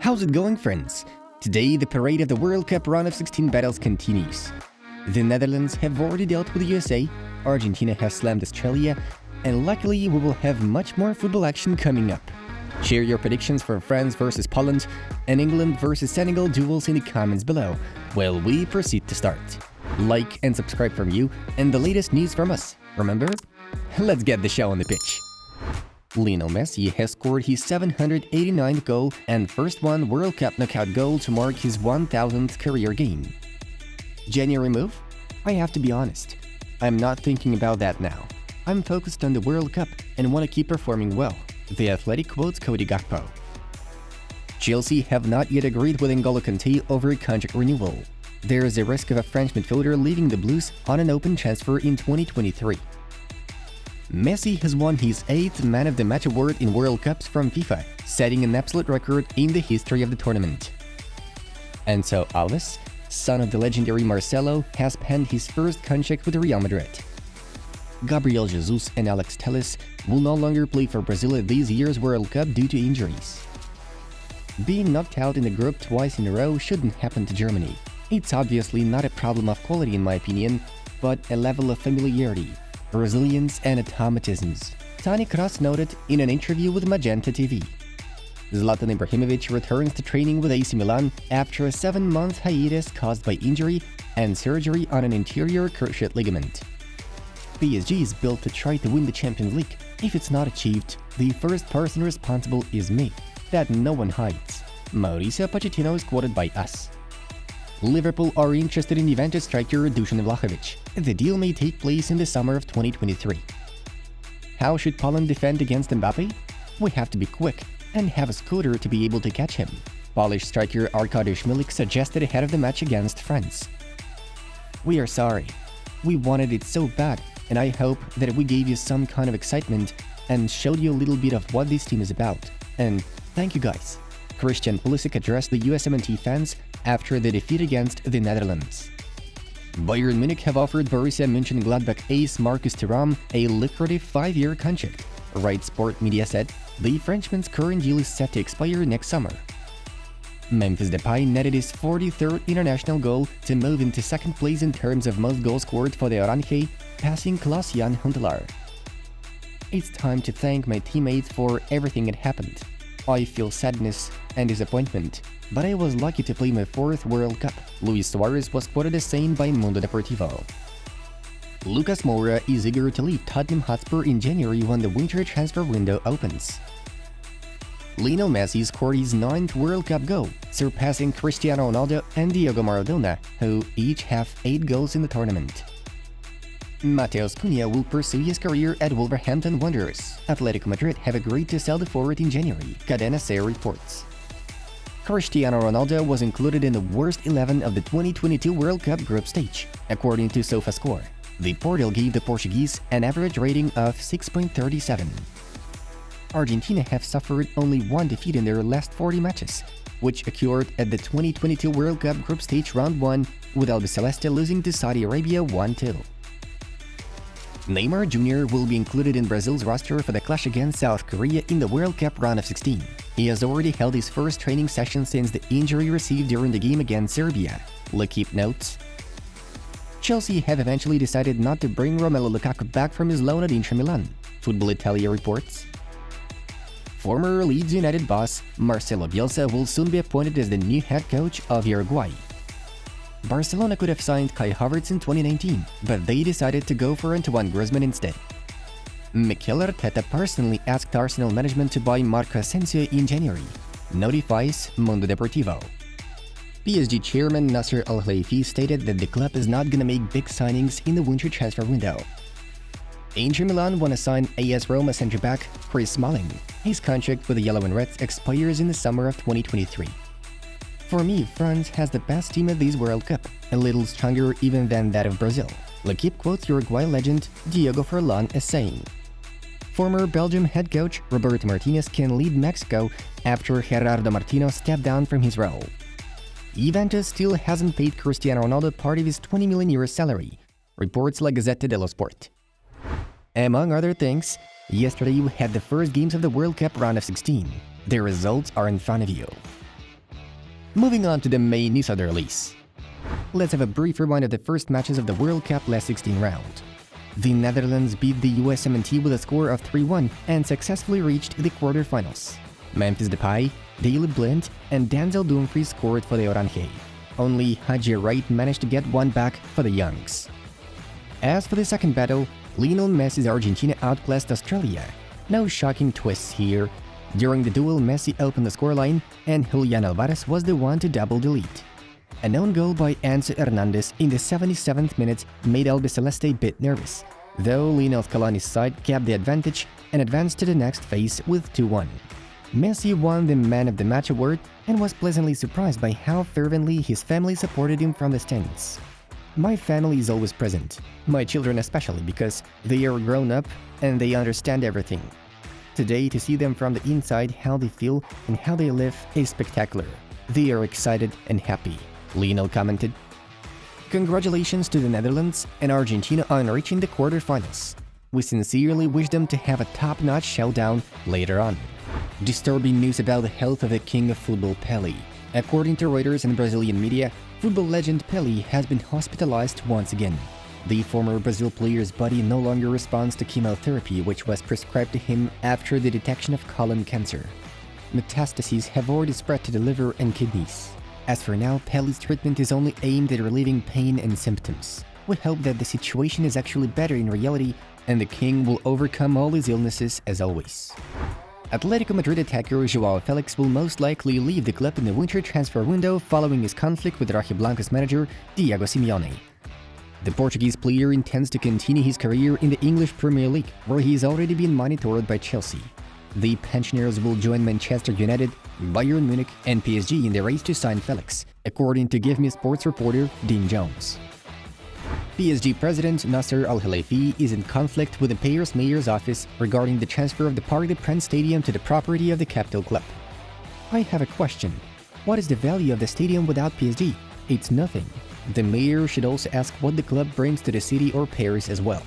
How's it going, friends? Today, the parade of the World Cup round of 16 battles continues. The Netherlands have already dealt with the USA, Argentina has slammed Australia, and luckily we will have much more football action coming up. Share your predictions for France versus Poland and England versus Senegal duels in the comments below, while we proceed to start. Like and subscribe from you, and the latest news from us. Remember? Let's get the show on the pitch. Lionel Messi has scored his 789th goal and first one World Cup knockout goal to mark his 1000th career game. January move? I have to be honest. I'm not thinking about that now. I'm focused on the World Cup and want to keep performing well. The Athletic quotes Cody Gakpo. Chelsea have not yet agreed with N'Golo Kanté over a contract renewal. There is a risk of a French midfielder leaving the Blues on an open transfer in 2023. Messi has won his 8th Man of the Match award in World Cups from FIFA, setting an absolute record in the history of the tournament. Enzo Alves, son of the legendary Marcelo, has penned his first contract with Real Madrid. Gabriel Jesus and Alex Telles will no longer play for Brazil at this year's World Cup due to injuries. Being knocked out in the group twice in a row shouldn't happen to Germany. It's obviously not a problem of quality in my opinion, but a level of familiarity, resilience and automatisms, Toni Kroos noted in an interview with Magenta TV. Zlatan Ibrahimovic returns to training with AC Milan after a 7-month hiatus caused by injury and surgery on an anterior cruciate ligament. PSG is built to try to win the Champions League. If it's not achieved, the first person responsible is me. That no one hides. Mauricio Pochettino is quoted by us. Liverpool are interested in Juventus striker Dusan Vlahovic. The deal may take place in the summer of 2023. How should Poland defend against Mbappe? We have to be quick and have a scooter to be able to catch him, Polish striker Arkadiusz Milik suggested ahead of the match against France. We are sorry. We wanted it so bad, and I hope that we gave you some kind of excitement and showed you a little bit of what this team is about. And thank you guys. Christian Pulisic addressed the USMNT fans after the defeat against the Netherlands. Bayern Munich have offered Borussia Mönchengladbach ace Marcus Thuram a lucrative 5-year contract. Right Sport Media said the Frenchman's current deal is set to expire next summer. Memphis Depay netted his 43rd international goal to move into second place in terms of most goals scored for the Orange, passing Klaas-Jan Huntelaar. It's time to thank my teammates for everything that happened. I feel sadness and disappointment, but I was lucky to play my 4th World Cup, Luis Suarez was quoted as saying by Mundo Deportivo. Lucas Moura is eager to leave Tottenham Hotspur in January when the winter transfer window opens. Lionel Messi scored his 9th World Cup goal, surpassing Cristiano Ronaldo and Diego Maradona, who each have 8 goals in the tournament. Mateus Cunha will pursue his career at Wolverhampton Wanderers. Atletico Madrid have agreed to sell the forward in January, Cadena SER reports. Cristiano Ronaldo was included in the worst 11 of the 2022 World Cup group stage, according to SofaScore. The portal gave the Portuguese an average rating of 6.37. Argentina have suffered only 1 defeat in their last 40 matches, which occurred at the 2022 World Cup group stage round 1, with Albiceleste losing to Saudi Arabia 1-2. Neymar Jr. will be included in Brazil's roster for the clash against South Korea in the World Cup round of 16. He has already held his first training session since the injury received during the game against Serbia, L'Equipe notes. Chelsea have eventually decided not to bring Romelu Lukaku back from his loan at Inter Milan, Football Italia reports. Former Leeds United boss Marcelo Bielsa will soon be appointed as the new head coach of Uruguay. Barcelona could have signed Kai Havertz in 2019, but they decided to go for Antoine Griezmann instead. Mikel Arteta personally asked Arsenal management to buy Marco Asensio in January, notifies Mundo Deportivo. PSG chairman Nasser Al-Khelaifi stated that the club is not gonna make big signings in the winter transfer window. Inter Milan want to sign AS Roma centre-back Chris Smalling. His contract with the Yellow and Reds expires in the summer of 2023. For me, France has the best team at this World Cup, a little stronger even than that of Brazil. L'Equipe quotes Uruguay legend Diego Forlan as saying. Former Belgium head coach Roberto Martinez can lead Mexico after Gerardo Martino stepped down from his role. Juventus still hasn't paid Cristiano Ronaldo part of his €20 million salary, reports La Gazzetta dello Sport. Among other things, yesterday we had the first games of the World Cup round of 16. The results are in front of you. Moving on to the main news of the release. Let's have a brief rewind of the first matches of the World Cup last 16 round. The Netherlands beat the USMNT with a score of 3-1 and successfully reached the quarterfinals. Memphis Depay, Daley Blind, and Denzel Dumfries scored for the Orange. Only Haji Wright managed to get one back for the Youngs. As for the second battle, Lionel Messi's Argentina outclassed Australia. No shocking twists here. During the duel, Messi opened the scoreline, and Julian Alvarez was the one to double the lead. An own goal by Enzo Hernandez in the 77th minute made Albiceleste a bit nervous, though Lionel Scaloni's side kept the advantage and advanced to the next phase with 2-1. Messi won the Man of the Match award and was pleasantly surprised by how fervently his family supported him from the stands. My family is always present, my children especially, because they are grown up and they understand everything. Today, to see them from the inside, how they feel and how they live is spectacular. They are excited and happy, Lionel commented. Congratulations to the Netherlands and Argentina on reaching the quarterfinals. We sincerely wish them to have a top-notch showdown later on. Disturbing news about the health of the king of football, Pelé. According to Reuters and Brazilian media, football legend Pelé has been hospitalized once again. The former Brazil player's body no longer responds to chemotherapy, which was prescribed to him after the detection of colon cancer. Metastases have already spread to the liver and kidneys. As for now, Pelé's treatment is only aimed at relieving pain and symptoms. We hope that the situation is actually better in reality and the king will overcome all his illnesses as always. Atletico Madrid attacker João Felix will most likely leave the club in the winter transfer window following his conflict with Rojiblanco's manager Diego Simeone. The Portuguese player intends to continue his career in the English Premier League, where he has already been monitored by Chelsea. The pensioners will join Manchester United, Bayern Munich and PSG in the race to sign Felix, according to Give Me Sports reporter Dean Jones. PSG president Nasser Al-Khelaifi is in conflict with the Paris mayor's office regarding the transfer of the Parc des Princes stadium to the property of the capital club. I have a question. What is the value of the stadium without PSG? It's nothing. The mayor should also ask what the club brings to the city or Paris as well.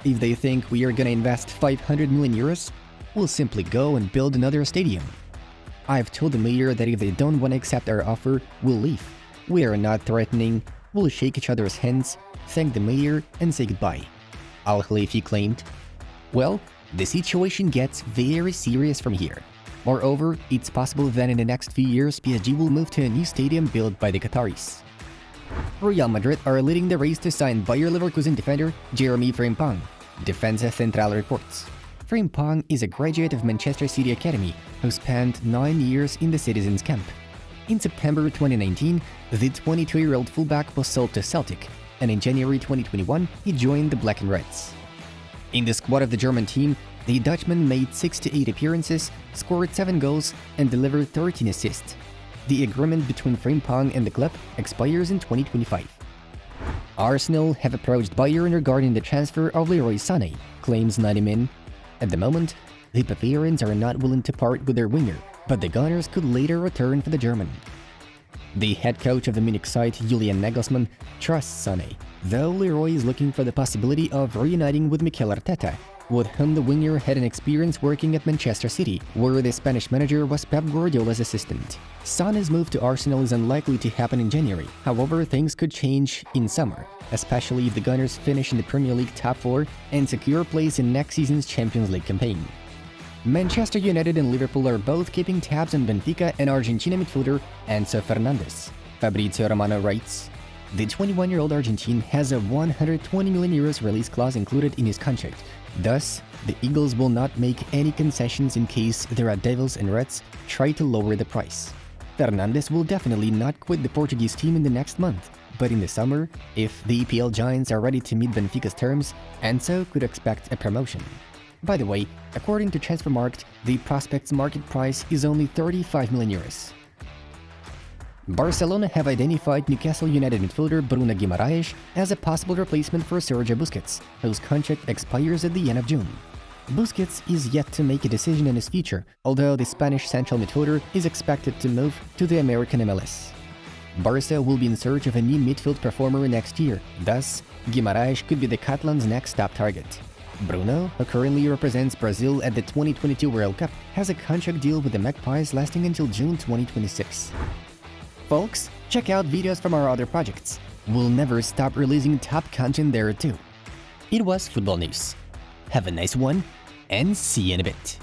If they think we are gonna invest 500 million euros, we'll simply go and build another stadium. I've told the mayor that if they don't want to accept our offer, we'll leave. We are not threatening, we'll shake each other's hands, thank the mayor and say goodbye. Al-Khelaifi claimed. Well, the situation gets very serious from here. Moreover, it's possible that in the next few years PSG will move to a new stadium built by the Qataris. Real Madrid are leading the race to sign Bayer Leverkusen defender Jeremy Frimpong, Defensa Central reports. Frimpong is a graduate of Manchester City Academy who spent 9 years in the Citizens camp. In September 2019, the 22-year-old fullback was sold to Celtic, and in January 2021, he joined the Black and Reds. In the squad of the German team, the Dutchman made 68 appearances, scored 7 goals, and delivered 13 assists. The agreement between Frimpong and the club expires in 2025. Arsenal have approached Bayern regarding the transfer of Leroy Sané, claims 90 Min. At the moment, the Bavarians are not willing to part with their winger, but the Gunners could later return for the German. The head coach of the Munich side, Julian Nagelsmann, trusts Sané, though Leroy is looking for the possibility of reuniting with Mikel Arteta, with whom the winger had an experience working at Manchester City, where the Spanish manager was Pep Guardiola's assistant. Sané's move to Arsenal is unlikely to happen in January, however things could change in summer, especially if the Gunners finish in the Premier League top 4 and secure a place in next season's Champions League campaign. Manchester United and Liverpool are both keeping tabs on Benfica and Argentina midfielder Enzo Fernandez. Fabrizio Romano writes, the 21-year-old Argentine has a 120 million euros release clause included in his contract. Thus, the Eagles will not make any concessions in case the Red Devils and Reds try to lower the price. Fernandes will definitely not quit the Portuguese team in the next month, but in the summer, if the EPL giants are ready to meet Benfica's terms, Enzo could expect a promotion. By the way, according to Transfermarkt, the prospect's market price is only 35 million euros. Barcelona have identified Newcastle United midfielder Bruno Guimaraes as a possible replacement for Sergio Busquets, whose contract expires at the end of June. Busquets is yet to make a decision on his future, although the Spanish central midfielder is expected to move to the American MLS. Barca will be in search of a new midfield performer next year, thus, Guimaraes could be the Catalans' next top target. Bruno, who currently represents Brazil at the 2022 World Cup, has a contract deal with the Magpies lasting until June 2026. Folks, check out videos from our other projects. We'll never stop releasing top content there too. It was Football News. Have a nice one, and see you in a bit.